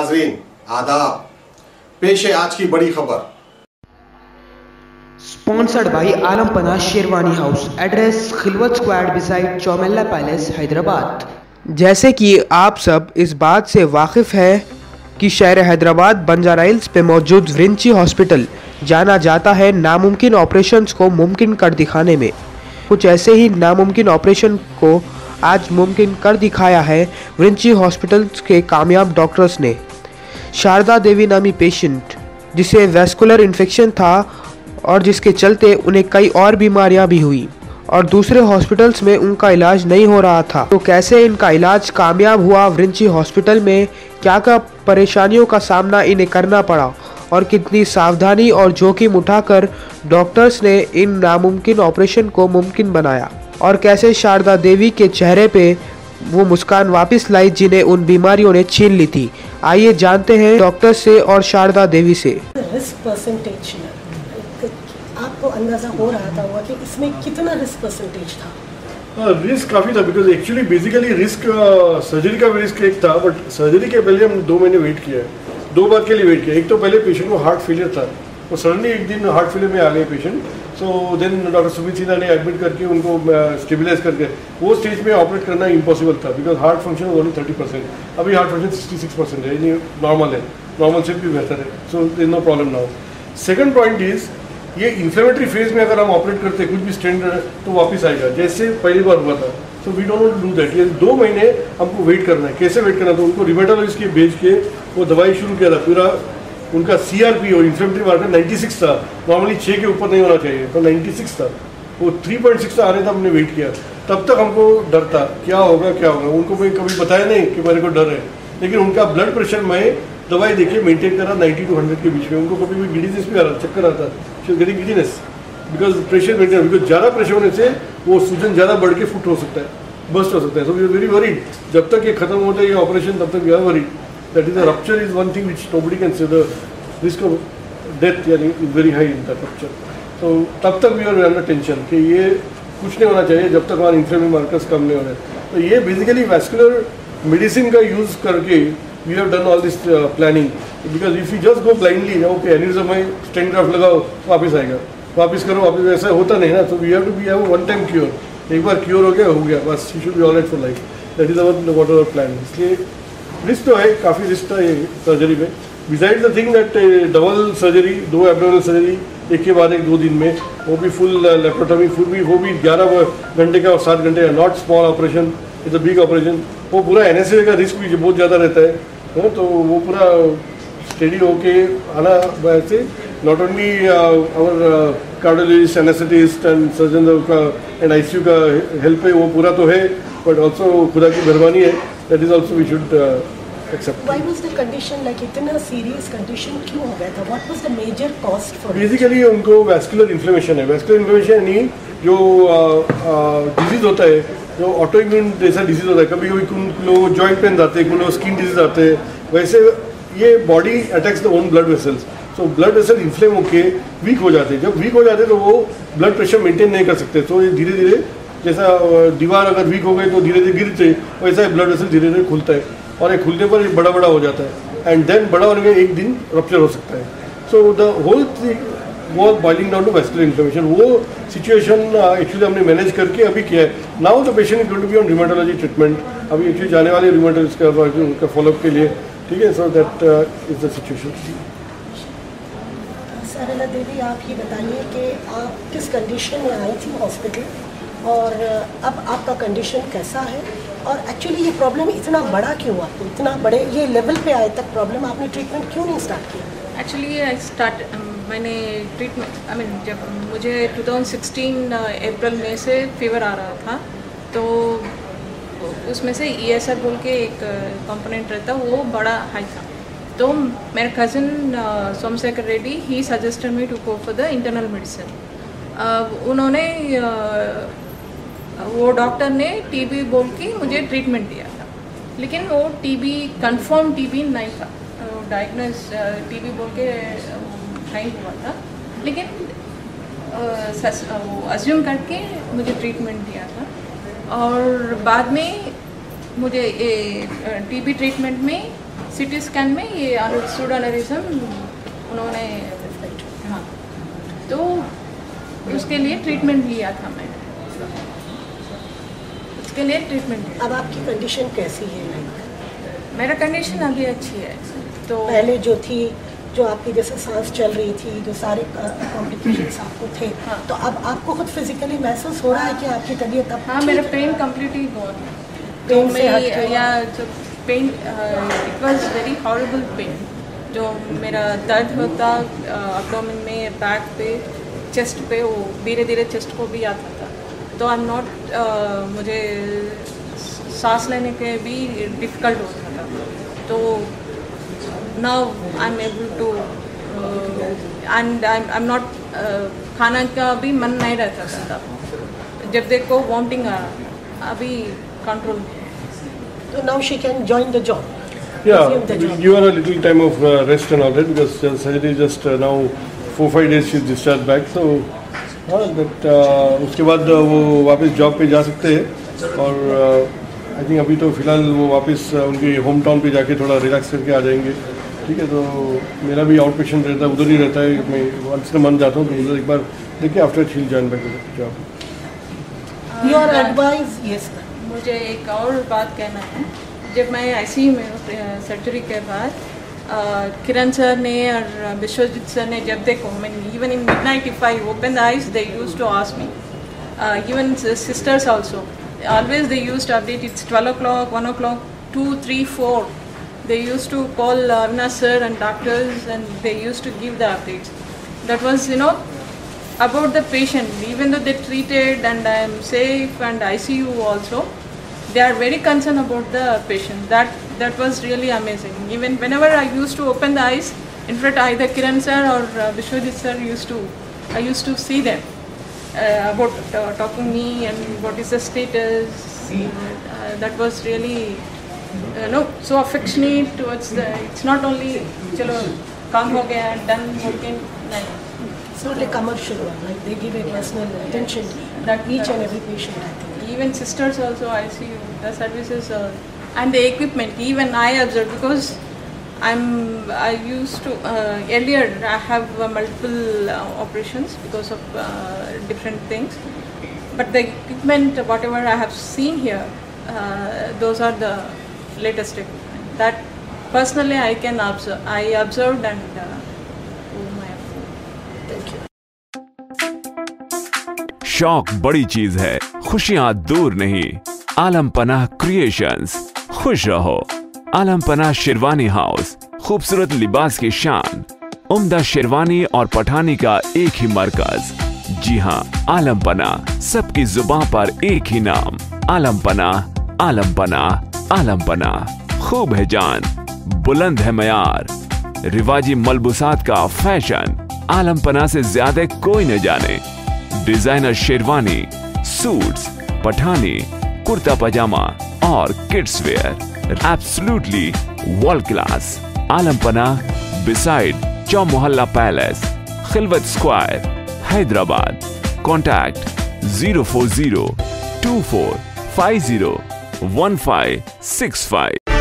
नाजरीन आदाब, पेश है आज की बड़ी खबर। स्पॉन्सर्ड बाई आलम पना sherwani house, address Khilwat squad beside Chaumela palace Hyderabad. जैसे कि आप सब इस बात से वाकिफ़ है कि शहर हैदराबाद बंजारा हिल्स पे मौजूद विंची हॉस्पिटल जाना जाता है नामुमकिन ऑपरेशंस को मुमकिन कर दिखाने में। कुछ ऐसे ही नामुमकिन ऑपरेशन को आज मुमकिन कर दिखाया है विंची हॉस्पिटल के कामयाब डॉक्टर्स ने। शारदा देवी नामी पेशेंट जिसे वैस्कुलर इन्फेक्शन था और जिसके चलते उन्हें कई और बीमारियां भी हुई और दूसरे हॉस्पिटल्स में उनका इलाज नहीं हो रहा था, तो कैसे इनका इलाज कामयाब हुआ विंची हॉस्पिटल में, क्या क्या परेशानियों का सामना इन्हें करना पड़ा और कितनी सावधानी और जोखिम उठाकर डॉक्टर्स ने इन नामुमकिन ऑपरेशन को मुमकिन बनाया और कैसे शारदा देवी के चेहरे पे वो मुस्कान वापस लाई जिन्हें उन बीमारियों ने छीन ली थी। आइए जानते हैं डॉक्टर से और शारदा देवी से। रिस्क परसेंटेज आपको अंदाजा हो रहा था कि इसमें कितना रिस्क परसेंटेज था? रिस्क काफ़ी था, because actually basically risk surgery का भी रिस्क एक था, बट सर्जरी के पहले हम 2 महीने वेट किया है। 2 बार के लिए वेट किया। एक तो पहले पेशेंट को हार्ट फेलियर था, तो सडनली एक दिन हार्ट फेलियर में आ गए patient. So then doctor Sumit Sinha ने एडमिट करके उनको स्टेबलाइज करके वो स्टेज में ऑपरेट करना इम्पॉसिबल था, बिकॉज हार्ट फंक्शन ओनली 30%। अभी हार्ट फंक्शन 66% है, ये नॉर्मल है, नॉर्मल से भी बेहतर है। So there no problem now. Second point is ये इन्फ्लेमेटरी फेज में अगर हम ऑपरेट करते कुछ भी स्टेंट तो वापस आएगा जैसे पहली बार हुआ था। So we don't want to do that. ये 2 महीने हमको वेट करना है। कैसे वेट करना? तो उनको रिमेटोलॉजिस्ट के भेज के वो दवाई शुरू किया था। पूरा उनका CRP और इन्फ्लेमेटरी मार्कर 96 था, नॉर्मली 6 के ऊपर नहीं होना चाहिए, तो 96 था। वो 3.6 आने तक हमने वेट किया। तब तक हमको डर था क्या होगा क्या होगा। उनको मैं कभी बताया नहीं कि मेरे को डर है, लेकिन उनका ब्लड प्रेशर मैं दवाई देखिए मेंटेन करा 90 to 100 के बीच में। उनको कभी भी गिडीनेस भी आ रहा, चक्कर आता, giddiness, because pressure maintain, because ज़्यादा प्रेशर होने से वो सूजन ज़्यादा बढ़ के फुट हो सकता है, बस्ट हो सकता है। So we are very worried. जब तक ये खत्म होता है ये ऑपरेशन तब तक we are worried that is a rupture is one thing which nobody can say. The risk of death यानी is very high in that rupture. तो तब तक वी आर अंडर टेंशन कि ये कुछ नहीं होना चाहिए जब तक हमारे इन्फ्लेमेटरी मार्कर्स कम नहीं हो रहे। तो ये बेसिकली वैस्कुलर मेडिसिन का यूज़ करके we have done all this planning, because if you just go blindly okay aneurysm है स्टेंट ग्राफ्ट लगाओ वापस आएगा, वापस करो वापस, ऐसा होता नहीं ना। तो we have to be have one time cure. एक बार क्योर हो गया बस, you should be alright for life. That is what our plan. इसलिए रिस्क तो है, काफ़ी रिस्क था ये सर्जरी में। Beside the thing that double surgery, 2 abdominal surgery एक के बाद एक 2 दिन में, वो भी फुल लेप्रोटॉमी, वो भी 11 घंटे का और 7 घंटे का, not small operation, it's a big operation. वो पूरा NSA का रिस्क भी बहुत ज़्यादा रहता है, तो वो पूरा स्टेडी होके आना वैसे not only our cardiologist, anaesthetist and surgeon and ICU का हेल्प है, वो पूरा तो है, बट ऑल्सो खुदा की मेहरबानी है। That is also we should accept. Why was the condition like इतना सीरियस कंडीशन क्यों हो गया था? What was the major cost for it? Basically उनको वैस्कुलर इन्फ्लेमेशन है। वैस्कुलर इन्फ्लेमेशन यानी जो डिजीज होता है, जो ऑटोइम्यून जैसा डिजीज होता है, कभी कभी कुछ लोग जॉइंट पेन आते हैं, कुछ लोग स्किन डिजीज आते हैं, वैसे ये body attacks the own blood vessels. So blood vessel inflame होके वीक हो जाते हैं। जब वीक हो जाते हैं तो वो ब्लड प्रेशर मेंटेन नहीं कर सकते, तो ये धीरे धीरे जैसा दीवार अगर वीक हो गई तो धीरे धीरे गिरते, वैसा ब्लड वेसल धीरे धीरे खुलता है और ये खुलने पर बड़ा बड़ा हो जाता है एंड देन बड़ा होने में एक दिन रप्चर हो सकता है। So the whole thing was boiling down to vascular inflammation. वो सिचुएशन एक्चुअली हमने मैनेज करके अभी किया है। Now the patient is going to be on rheumatology treatment. अभी एक्चुअली जाने वाले रिमेटोलॉजिस्ट का फॉलोअप के लिए, ठीक है। So that is the situation. Sharda Devi, आप ये बताइए कि आप किस कंडीशन में आई थी हॉस्पिटल और अब आपका कंडीशन कैसा है, और एक्चुअली ये प्रॉब्लम इतना बड़ा क्यों, आपको इतना बड़े ये लेवल पे आए तक प्रॉब्लम, आपने ट्रीटमेंट क्यों नहीं स्टार्ट किया? एक्चुअली मैंने ट्रीटमेंट जब मुझे 2016 अप्रैल में से फीवर आ रहा था, तो उसमें से ESR बोल के एक कंपोनेंट रहता, वो बड़ा हाई था। तो मेरे कज़न सोमशेखर रेड्डी ही suggested me to go for the internal medicine. उन्होंने वो डॉक्टर ने TB बोल के मुझे ट्रीटमेंट दिया था, लेकिन वो TB कंफर्म TB नहीं था, डायग्नोस TB बोल के नहीं हुआ था, लेकिन वो अज्यूम करके मुझे ट्रीटमेंट दिया था। और बाद में मुझे TB ट्रीटमेंट में सिटी स्कैन में ये सूडोनेरिज्म उन्होंने, हाँ, तो उसके लिए ट्रीटमेंट लिया था मैंने, उसके लिए ट्रीटमेंट। अब आपकी कंडीशन कैसी है? मेरा कंडीशन अभी अच्छी है। तो पहले जो थी, जो आपकी जैसे सांस चल रही थी, जो सारे कॉम्प्लिकेशंस आपको थे, हाँ। तो अब आपको खुद फिजिकली महसूस हो रहा है कि आपकी तबीयत अब हाँ, मेरा पेन कम्प्लीटली गॉन। तो पेन से हट मैं के या जो pain, it was very horrible pain, जो मेरा दर्द होता एब्डोमेन में, बैक पे, चेस्ट पे, वो धीरे धीरे चेस्ट को भी आता था। तो आई एम नॉट, मुझे सांस लेने के भी डिफ़िकल्ट होता था। तो now I am able to, and I am not, खाना का भी मन नहीं रहता था, जब देखो वॉमिटिंग आ रहा, अभी control. So now she can join the job. Yeah, Resume the job. give her a little time of rest and all that, because surgery just now 4-5 days she's discharged back. So हाँ, but उसके बाद वो वापस job पे जा सकते हैं। और आई थिंक अभी तो फिलहाल वो वापस उनके होम टाउन पे जाके थोड़ा रिलैक्स करके आ जाएंगे। ठीक है, तो मेरा भी आउट पेशेंट रहता है, उधर ही रहता है, मैं वंस इन मंथ जाता हूँ, तो उधर एक बार देखिए आफ्टर शील join back job. Your advice, yes. मुझे एक और बात कहना है। जब मैं आईसीयू में सर्जरी के बाद किरण सर ने और विश्वजीत सर ने जब देखो, मैं even in midnight if I open the eyes they used to ask me, even sisters also always they used to update, it's 12 o'clock, 1 o'clock, 2, 3, 4. They used to call Avinash sir and doctors, and they used to give the updates. That was, about the patient. Even though they treated and I am safe and ICU also, they are very concerned about the patient. That was really amazing. Even whenever I used to open the eyes, in fact either Kiran sir or Vishwajit sir I used to see them. About talking me and what is the status. That was really so affectionate towards the, it's not only chalo काम हो गया, done, okay, नहीं. It's not like commercial one, like they give a personal attention that each and every patient, I think. Even sisters also, I see the services and the equipment. Even I observe, because I used to earlier I have multiple operations because of different things, but the equipment whatever I have seen here, those are the latest equipment that personally I can observe. I observed and Thank you. शौक बड़ी चीज है, खुशियां दूर नहीं। आलम पनाह creations, खुश रहो। आलम पनाह शेरवानी हाउस, खूबसूरत लिबास की शान, उम्दा शेरवानी और पठानी का एक ही मरकज। जी हाँ, आलम पनाह, सबकी जुबान पर एक ही नाम, आलम पनाह, आलम पनाह, आलम पनाह। खूब है जान, बुलंद है मयार, रिवाजी मलबूसात का फैशन, आलम पनाह से ज्यादा कोई न जाने। डिजाइनर शेरवानी, सूट्स, पठानी, कुर्ता पजामा और kids wear, absolutely world class. Alam Panah beside Chow Mohalla palace, Khilwat square, Hyderabad. Contact 04024501565।